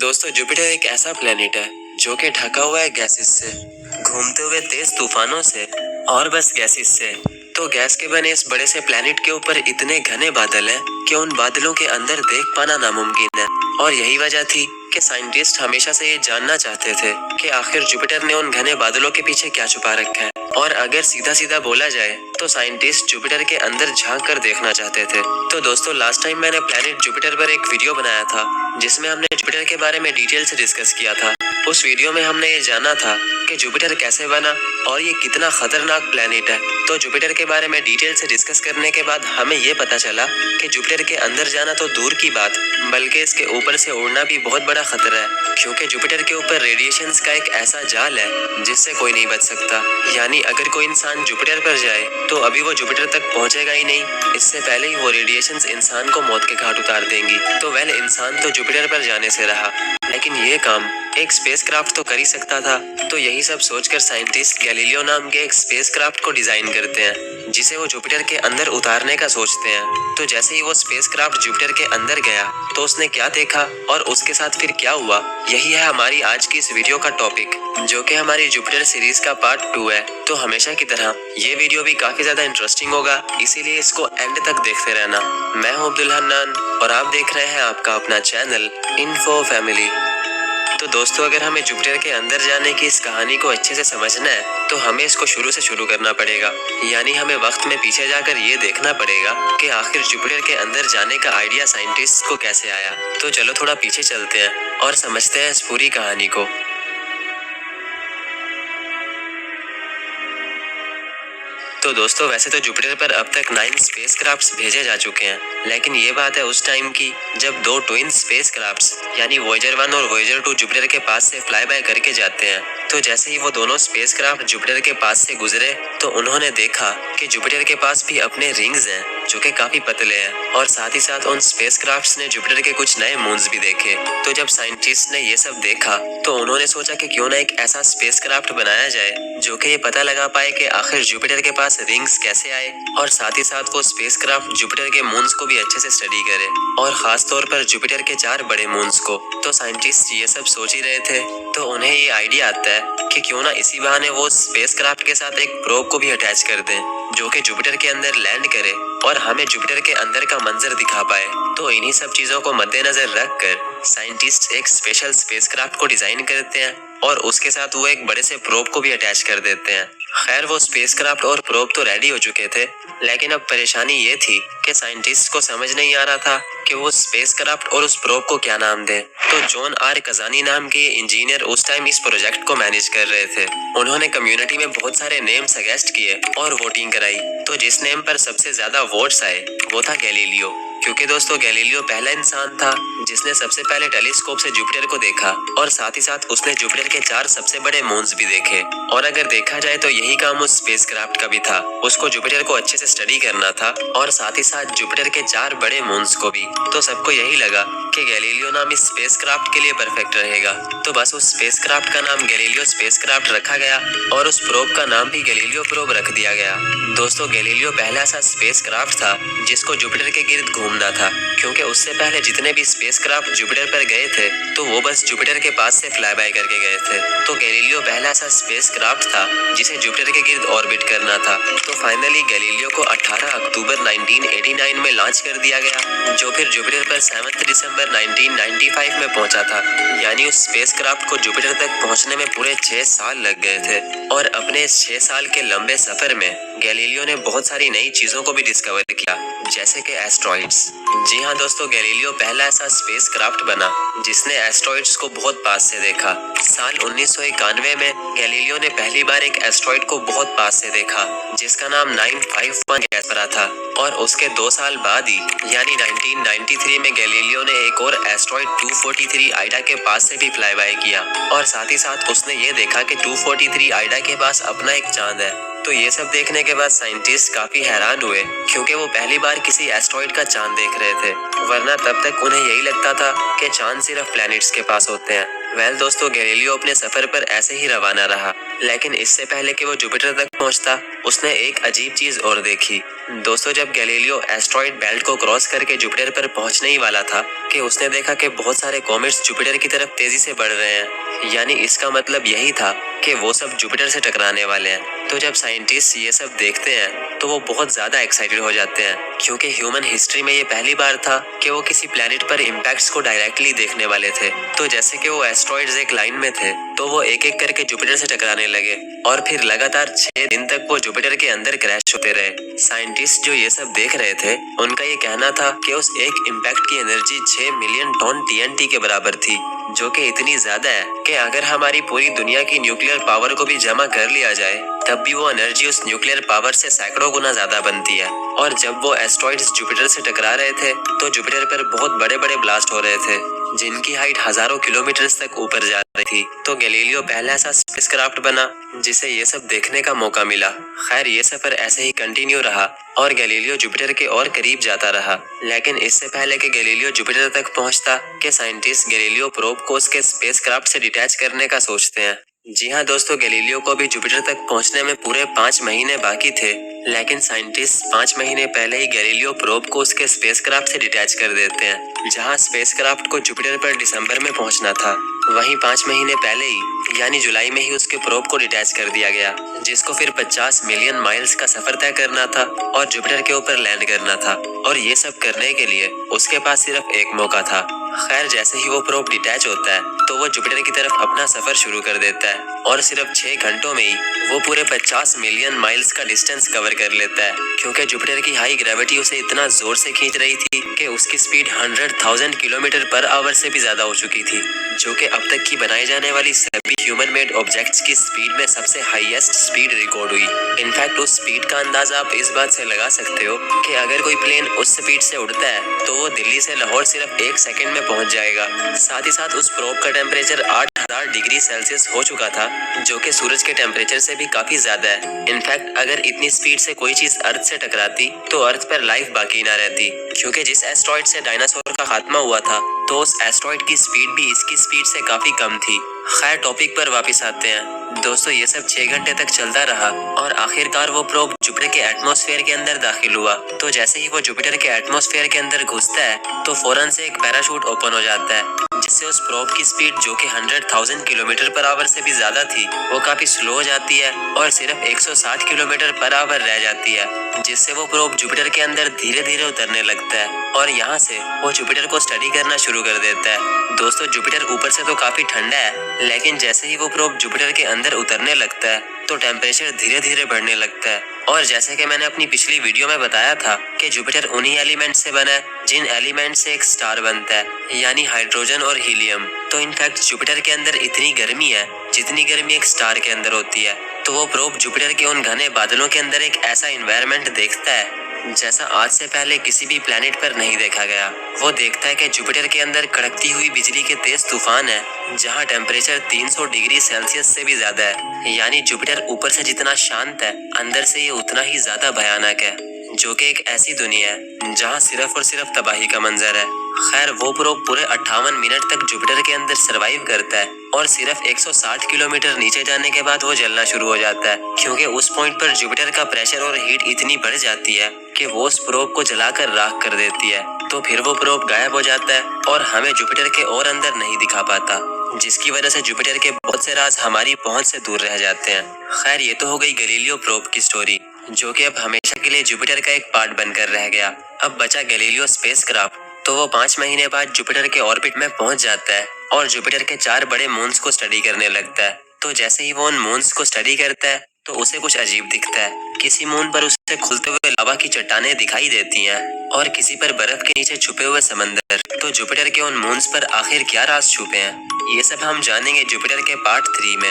दोस्तों जुपिटर एक ऐसा प्लेनेट है जो कि ढका हुआ है गैसेस से, घूमते हुए तेज तूफानों से और बस गैसेस से। तो गैस के बने इस बड़े से प्लेनेट के ऊपर इतने घने बादल हैं कि उन बादलों के अंदर देख पाना नामुमकिन है। और यही वजह थी कि साइंटिस्ट हमेशा से ये जानना चाहते थे कि आखिर जुपिटर ने उन घने बादलों के पीछे क्या छुपा रखा है। और अगर सीधा सीधा बोला जाए तो साइंटिस्ट जुपिटर के अंदर झांक कर देखना चाहते थे। तो दोस्तों लास्ट टाइम मैंने प्लेनेट जुपिटर पर एक वीडियो बनाया था जिसमें हमने जुपिटर के बारे में डिटेल से डिस्कस किया था। उस वीडियो में हमने ये जाना था कि जुपिटर कैसे बना और ये कितना खतरनाक प्लेनेट है। तो जुपिटर के बारे में डिटेल से डिस्कस करने के बाद हमें ये पता चला कि जुपिटर के अंदर जाना तो दूर की बात, बल्कि इसके ऊपर से उड़ना भी बहुत बड़ा खतरा है, क्योंकि जुपिटर के ऊपर रेडिएशंस का एक ऐसा जाल है जिससे कोई नहीं बच सकता। यानी अगर कोई इंसान जुपिटर पर जाए तो अभी वो जुपिटर तक पहुंचेगा ही नहीं, इससे पहले ही वो रेडिएशंस इंसान को मौत के घाट उतार देंगी। तो वेल इंसान तो जुपिटर पर जाने से रहा, लेकिन ये काम एक स्पेसक्राफ्ट तो कर ही सकता था। तो यही सब सोचकर साइंटिस्ट गैलीलियो नाम के एक स्पेसक्राफ्ट को डिजाइन करते हैं जिसे वो जुपिटर के अंदर उतारने का सोचते हैं। तो जैसे ही वो स्पेसक्राफ्ट जुपिटर के अंदर गया तो उसने क्या देखा और उसके साथ फिर क्या हुआ, यही है हमारी आज की इस वीडियो का टॉपिक, जो कि हमारी जुपिटर सीरीज का पार्ट 2 है। तो हमेशा की तरह ये वीडियो भी काफी ज्यादा इंटरेस्टिंग होगा, इसीलिए इसको एंड तक देखते रहना। मैं हूं अब्दुल हन्नान और आप देख रहे हैं आपका अपना चैनल इन्फो फैमिली। तो दोस्तों अगर हमें जुपिटर के अंदर जाने की इस कहानी को अच्छे से समझना है तो हमें इसको शुरू से शुरू करना पड़ेगा। यानी हमें वक्त में पीछे जाकर ये देखना पड़ेगा कि आखिर जुपिटर के अंदर जाने का आइडिया साइंटिस्ट को कैसे आया। तो चलो थोड़ा पीछे चलते हैं और समझते हैं इस पूरी कहानी को। तो दोस्तों वैसे तो जुपिटर पर अब तक 9 स्पेसक्राफ्ट्स भेजे जा चुके हैं, लेकिन ये बात है उस टाइम की जब 2 ट्विन स्पेसक्राफ्ट्स यानी वॉयेजर 1 और वॉयेजर 2 जुपिटर के पास से फ्लाई बाय करके जाते हैं। तो जैसे ही वो दोनों स्पेसक्राफ्ट जुपिटर के पास से गुजरे तो उन्होंने देखा कि जुपिटर के पास भी अपने रिंग्स हैं जो कि काफी पतले हैं, और साथ ही साथ उन स्पेसक्राफ्ट्स ने जुपिटर के कुछ नए मून्स भी देखे। तो जब साइंटिस्ट ने ये सब देखा तो उन्होंने सोचा कि क्यों ना एक ऐसा स्पेसक्राफ्ट बनाया जाए जो कि ये पता लगा पाए कि आखिर जुपिटर के पास रिंग्स कैसे आए, और साथ ही साथ वो स्पेसक्राफ्ट जुपिटर के मून्स को भी अच्छे से स्टडी करे, और खास तौर पर जुपिटर के 4 बड़े मून्स को। तो साइंटिस्ट ये सब सोच ही रहे थे तो उन्हें ये आइडिया आता है कि क्यों ना इसी बहाने वो स्पेसक्राफ्ट के साथ एक प्रोब को भी अटैच कर दें जो कि जुपिटर के अंदर लैंड करे और हमें जुपिटर के अंदर का मंजर दिखा पाए। तो इन्हीं सब चीजों को मद्देनजर रखकर साइंटिस्ट एक स्पेशल स्पेसक्राफ्ट को डिजाइन करते हैं और उसके साथ वो एक बड़े से प्रोब को भी अटैच कर देते हैं। खैर वो स्पेसक्राफ्ट और प्रोब तो रेडी हो चुके थे, लेकिन अब परेशानी ये थी कि साइंटिस्ट को समझ नहीं आ रहा था कि वो स्पेसक्राफ्ट और उस प्रोब को क्या नाम दें। तो जॉन आर कजानी नाम के इंजीनियर उस टाइम इस प्रोजेक्ट को मैनेज कर रहे थे। उन्होंने कम्युनिटी में बहुत सारे नेम सजेस्ट किए और वोटिंग कराई। तो जिस नेम पर सबसे ज्यादा वोट्स आए वो था गैलीलियो, क्योंकि दोस्तों गैलीलियो पहला इंसान था जिसने सबसे पहले टेलीस्कोप से जुपिटर को देखा, और साथ ही साथ उसने जुपिटर के 4 सबसे बड़े मून्स भी देखे। और अगर देखा जाए तो यही काम उस स्पेसक्राफ्ट का भी था, उसको जुपिटर को अच्छे से स्टडी करना था और साथ ही साथ जुपिटर के 4 बड़े मून्स को भी। तो सबको यही लगा कि गैलीलियो नाम इस स्पेसक्राफ्ट के लिए परफेक्ट रहेगा। तो बस उस स्पेसक्राफ्ट का नाम गैलीलियो स्पेसक्राफ्ट रखा गया और उस प्रोब का नाम भी गैलीलियो प्रोब रख दिया गया। दोस्तों गैलीलियो पहला ऐसा स्पेसक्राफ्ट था जिसको जुपिटर के गिर्द घूमना था, क्योंकि उससे पहले जितने भी स्पेसक्राफ्ट जुपिटर पर गए थे तो वो बस जुपिटर के पास से फ्लाई बाय करके गए थे। तो गैलीलियो पहला ऐसा स्पेसक्राफ्ट था जिसे जुपिटर के गिर्द ऑर्बिट करना था। तो फाइनली गैलीलियो को 18 अक्टूबर 1989 में लॉन्च कर दिया गया, जो फिर जुपिटर पर 7 दिसंबर 1995 में पहुंचा था। यानी उस स्पेसक्राफ्ट को जुपिटर तक पहुंचने में पूरे 6 साल लग गए थे, और अपने 6 साल के लंबे सफर में गैलीलियो ने बहुत सारी नई चीजों को भी डिस्कवर किया, जैसे कि एस्ट्रॉइड्स। जी हाँ दोस्तों, गैलीलियो पहला ऐसा स्पेसक्राफ्ट बना जिसने एस्ट्रॉइड्स को बहुत पास से देखा। साल 1991 में गैलीलियो ने पहली बार एक एस्ट्रॉइड को बहुत पास से देखा जिसका नाम 951 कैस्परा था, और उसके 2 साल बाद ही यानी 1993 में गैलीलियो ने एक और एस्ट्रॉइड 243 आइडा के पास से भी फ्लाई बाय किया, और साथ ही साथ उसने ये देखा कि 243 आइडा के पास अपना एक चांद है। तो ये सब देखने के बाद साइंटिस्ट काफी हैरान हुए, क्योंकि वो पहली बार किसी एस्ट्रॉइड का चांद देख रहे थे, वरना तब तक उन्हें यही लगता था कि चांद सिर्फ प्लैनेट्स के पास होते हैं। वेल दोस्तों, गैलीलियो अपने सफर पर ऐसे ही रवाना रहा, लेकिन इससे पहले कि वो जुपिटर तक पहुंचता, उसने एक अजीब चीज और देखी। दोस्तों, जब गैलीलियो एस्ट्रॉइड बेल्ट को क्रॉस करके जुपिटर पर पहुंचने ही वाला था कि उसने देखा कि बहुत सारे कॉमेट्स जुपिटर की तरफ तेजी से बढ़ रहे हैं। यानी इसका मतलब यही था कि वो सब जुपिटर से टकराने वाले हैं। तो जब साइंटिस्ट ये सब देखते हैं तो वो बहुत ज्यादा एक्साइटेड हो जाते हैं, क्योंकि ह्यूमन हिस्ट्री में ये पहली बार था कि वो किसी प्लेनेट पर इम्पैक्ट्स को डायरेक्टली देखने वाले थे। तो जैसे कि वो एस्ट्रॉइड्स एक लाइन में थे, तो वो एक एक करके जुपिटर से टकराने लगे और फिर लगातार 6 दिन तक वो जुपिटर के अंदर क्रैश होते रहे। साइंटिस्ट जो ये सब देख रहे थे, उनका ये कहना था कि उस एक इम्पैक्ट की एनर्जी 6 मिलियन टन TNT के बराबर थी, जो कि इतनी ज्यादा है कि अगर हमारी पूरी दुनिया की न्यूक्लियर पावर को भी जमा कर लिया जाए, तब भी वो एनर्जी उस न्यूक्लियर पावर से सैकड़ों गुना ज्यादा बनती है। और जब वो एस्ट्रॉइड्स जुपिटर से टकरा रहे थे, तो जुपिटर पर बहुत बड़े बड़े ब्लास्ट हो रहे थे, जिनकी हाइट हजारों किलोमीटर्स तक ऊपर जा रही थी। तो गैलीलियो पहला ऐसा स्पेसक्राफ्ट बना जिसे ये सब देखने का मौका मिला। खैर, ये सफर ऐसे ही कंटिन्यू रहा और गैलीलियो जुपिटर के और करीब जाता रहा। लेकिन इससे पहले कि गैलीलियो जुपिटर तक पहुंचता, के साइंटिस्ट गैलीलियो प्रोब को उसके स्पेसक्राफ्ट से डिटैच करने का सोचते हैं। जी हाँ दोस्तों, गैलीलियो को भी जुपिटर तक पहुंचने में पूरे 5 महीने बाकी थे, लेकिन साइंटिस्ट 5 महीने पहले ही गैलीलियो प्रोब को उसके स्पेसक्राफ्ट से डिटैच कर देते हैं। जहां स्पेसक्राफ्ट को जुपिटर पर दिसंबर में पहुंचना था, वहीं 5 महीने पहले ही यानी जुलाई में ही उसके प्रोब को डिटैच कर दिया गया, जिसको फिर 50 मिलियन माइल्स का सफर तय करना था और जुपिटर के ऊपर लैंड करना था। और ये सब करने के लिए उसके पास सिर्फ एक मौका था। खैर, जैसे ही वो प्रोब डिटैच होता है, तो वो जुपिटर की तरफ अपना सफर शुरू कर देता है और सिर्फ 6 घंटों में ही वो पूरे 50 मिलियन माइल्स का डिस्टेंस कवर कर लेता है, क्योंकि जुपिटर की हाई ग्रेविटी उसे इतना जोर से खींच रही थी कि उसकी स्पीड 100,000 किलोमीटर पर आवर से भी ज्यादा हो चुकी थी, जो कि अब तक की बनाई जाने वाली सभी ह्यूमन मेड ऑब्जेक्ट्स की स्पीड में सबसे हाईएस्ट स्पीड रिकॉर्ड हुई। इनफैक्ट उस स्पीड का अंदाजा आप इस बात से लगा सकते हो कि अगर कोई प्लेन उस स्पीड से उड़ता है, तो वो दिल्ली से लाहौर सिर्फ 1 सेकंड में पहुंच जाएगा। साथ ही साथ उस प्रोब का टेम्परेचर 8000 डिग्री सेल्सियस हो चुका था, जो कि सूरज के टेम्परेचर से भी काफी ज्यादा है। इनफैक्ट अगर इतनी स्पीड से कोई चीज अर्थ से टकराती, तो अर्थ पर लाइफ बाकी ना रहती, क्योंकि जिस एस्ट्रॉइड से डायनासोर का खात्मा हुआ था, तो उस एस्ट्रॉइड की स्पीड भी इसकी स्पीड से काफी कम थी। खैर, टॉपिक पर वापस आते हैं दोस्तों। ये सब 6 घंटे तक चलता रहा और आखिरकार वो प्रोब जुपिटर के एटमॉस्फेयर के अंदर दाखिल हुआ। तो जैसे ही वो जुपिटर के एटमॉस्फेयर के अंदर घुसता है, तो फौरन से एक पैराशूट ओपन हो जाता है, जिससे उस प्रोब की स्पीड, जो कि 100,000 किलोमीटर पर आवर से भी ज्यादा थी, वो काफी स्लो हो जाती है और सिर्फ 160 किलोमीटर पर आवर रह जाती है, जिससे वो प्रोब जुपिटर के अंदर धीरे धीरे उतरने लगता है और यहाँ से वो जुपिटर को स्टडी करना शुरू कर देता है। दोस्तों, जुपिटर ऊपर से तो काफी ठंडा है, लेकिन जैसे ही वो प्रोब जुपिटर के अंदर उतरने लगता है, तो टेम्परेचर धीरे धीरे बढ़ने लगता है। और जैसे कि मैंने अपनी पिछली वीडियो में बताया था कि जुपिटर उन्हीं एलिमेंट से बना है जिन एलिमेंट से एक स्टार बनता है, यानी हाइड्रोजन और हीलियम। तो इनफैक्ट जुपिटर के अंदर इतनी गर्मी है जितनी गर्मी एक स्टार के अंदर होती है। तो वो प्रोब जुपिटर के उन घने बादलों के अंदर एक ऐसा इन्वायरमेंट देखता है जैसा आज से पहले किसी भी प्लेनेट पर नहीं देखा गया। वो देखता है कि जुपिटर के अंदर कड़कती हुई बिजली के तेज तूफान है, जहां टेम्परेचर 300 डिग्री सेल्सियस से भी ज्यादा है। यानी जुपिटर ऊपर से जितना शांत है, अंदर से ये उतना ही ज्यादा भयानक है, जो कि एक ऐसी दुनिया है जहां सिर्फ और सिर्फ तबाही का मंजर है। खैर, वो प्रोब पूरे 58 मिनट तक जुपिटर के अंदर सरवाइव करता है और सिर्फ 160 किलोमीटर नीचे जाने के बाद वो जलना शुरू हो जाता है, क्योंकि उस पॉइंट पर जुपिटर का प्रेशर और हीट इतनी बढ़ जाती है कि वो उस प्रोब को जलाकर राख कर देती है। तो फिर वो प्रोब गायब हो जाता है और हमें जुपिटर के और अंदर नहीं दिखा पाता, जिसकी वजह से जुपिटर के बहुत से राज हमारी पहुंच से दूर रह जाते हैं। खैर, ये तो हो गई गैलीलियो प्रोब की स्टोरी, जो कि अब हमेशा के लिए जुपिटर का एक पार्ट बनकर रह गया। अब बचा गैलीलियो स्पेसक्राफ्ट। तो वो 5 महीने बाद जुपिटर के ऑर्बिट में पहुंच जाता है और जुपिटर के 4 बड़े मून्स को स्टडी करने लगता है। तो जैसे ही वो उन मून्स को स्टडी करता है, तो उसे कुछ अजीब दिखता है। किसी मून पर उसे खुलते हुए लावा की चट्टानें दिखाई देती हैं और किसी पर बर्फ के नीचे छुपे हुए समंदर। तो जुपिटर के उन मून्स पर आखिर क्या राज छुपे हैं, ये सब हम जानेंगे जुपिटर के पार्ट 3 में।